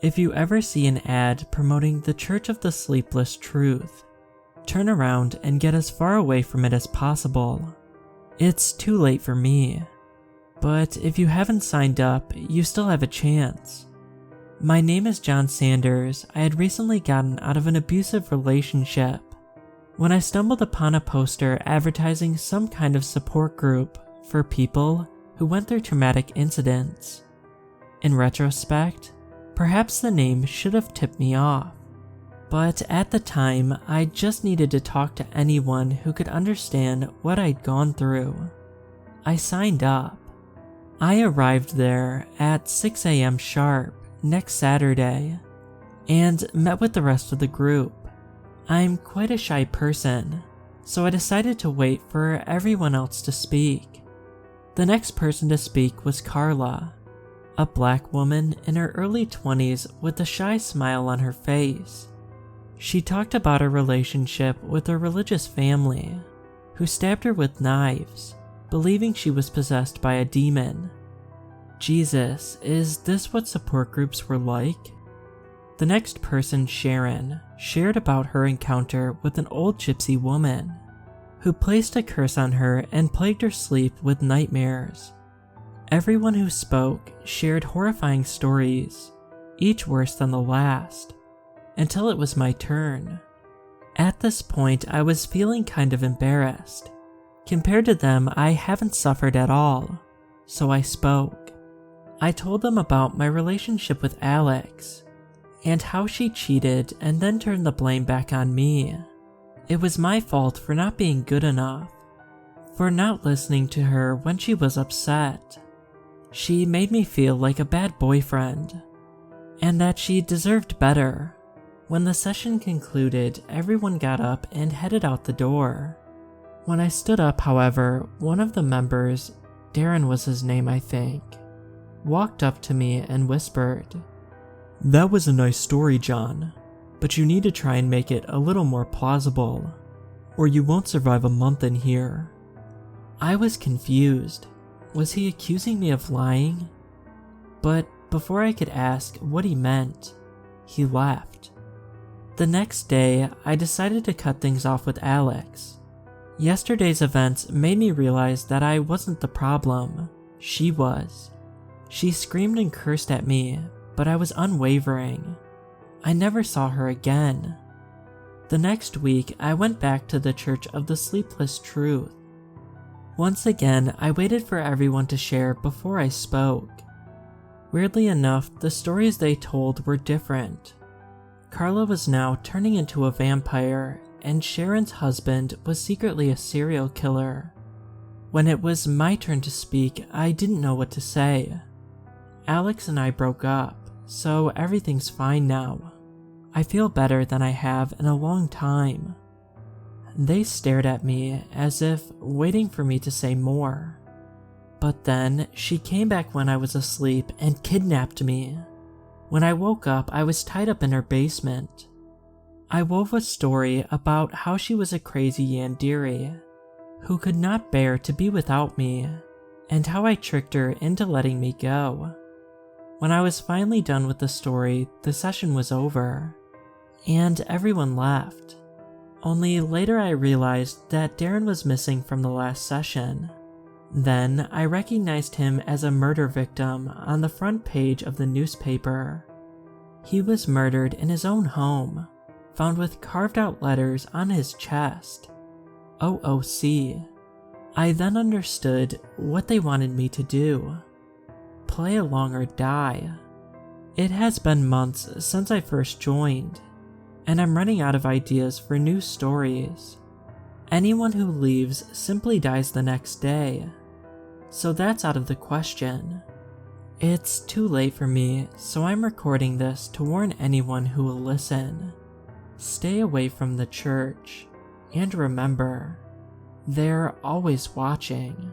If you ever see an ad promoting the Church of the Sleepless Truth, turn around and get as far away from it as possible. It's too late for me. But if you haven't signed up, you still have a chance. My name is John Sanders. I had recently gotten out of an abusive relationship when I stumbled upon a poster advertising some kind of support group for people who went through traumatic incidents. In retrospect, perhaps the name should have tipped me off. But at the time, I just needed to talk to anyone who could understand what I'd gone through. I signed up. I arrived there at 6 a.m. sharp next Saturday and met with the rest of the group. I'm quite a shy person, so I decided to wait for everyone else to speak. The next person to speak was Carla, a black woman in her early 20s with a shy smile on her face. She talked about her relationship with her religious family, who stabbed her with knives, believing she was possessed by a demon. Jesus, is this what support groups were like? The next person, Sharon, shared about her encounter with an old gypsy woman who placed a curse on her and plagued her sleep with nightmares. Everyone who spoke shared horrifying stories, each worse than the last, until it was my turn. At this point, I was feeling kind of embarrassed. Compared to them, I haven't suffered at all, so I spoke. I told them about my relationship with Alex, and how she cheated and then turned the blame back on me. It was my fault for not being good enough, for not listening to her when she was upset. She made me feel like a bad boyfriend, and that she deserved better. When the session concluded, everyone got up and headed out the door. When I stood up, however, one of the members, Darren was his name I think, walked up to me and whispered, "That was a nice story, John, but you need to try and make it a little more plausible, or you won't survive a month in here." I was confused. Was he accusing me of lying? But before I could ask what he meant, he left. The next day, I decided to cut things off with Alex. Yesterday's events made me realize that I wasn't the problem. She was. She screamed and cursed at me, but I was unwavering. I never saw her again. The next week, I went back to the Church of the Sleepless Truth. Once again, I waited for everyone to share before I spoke. Weirdly enough, the stories they told were different. Carla was now turning into a vampire, and Sharon's husband was secretly a serial killer. When it was my turn to speak, I didn't know what to say. Alex and I broke up, so everything's fine now. I feel better than I have in a long time. They stared at me as if waiting for me to say more. But then she came back when I was asleep and kidnapped me. When I woke up, I was tied up in her basement. I wove a story about how she was a crazy yandere who could not bear to be without me, and how I tricked her into letting me go. When I was finally done with the story, the session was over, and everyone left. Only later I realized that Darren was missing from the last session. Then I recognized him as a murder victim on the front page of the newspaper. He was murdered in his own home, found with carved out letters on his chest. OOC. I then understood what they wanted me to do. Play along or die. It has been months since I first joined, and I'm running out of ideas for new stories. Anyone who leaves simply dies the next day, so that's out of the question. It's too late for me, so I'm recording this to warn anyone who will listen. Stay away from the church, and remember, they're always watching.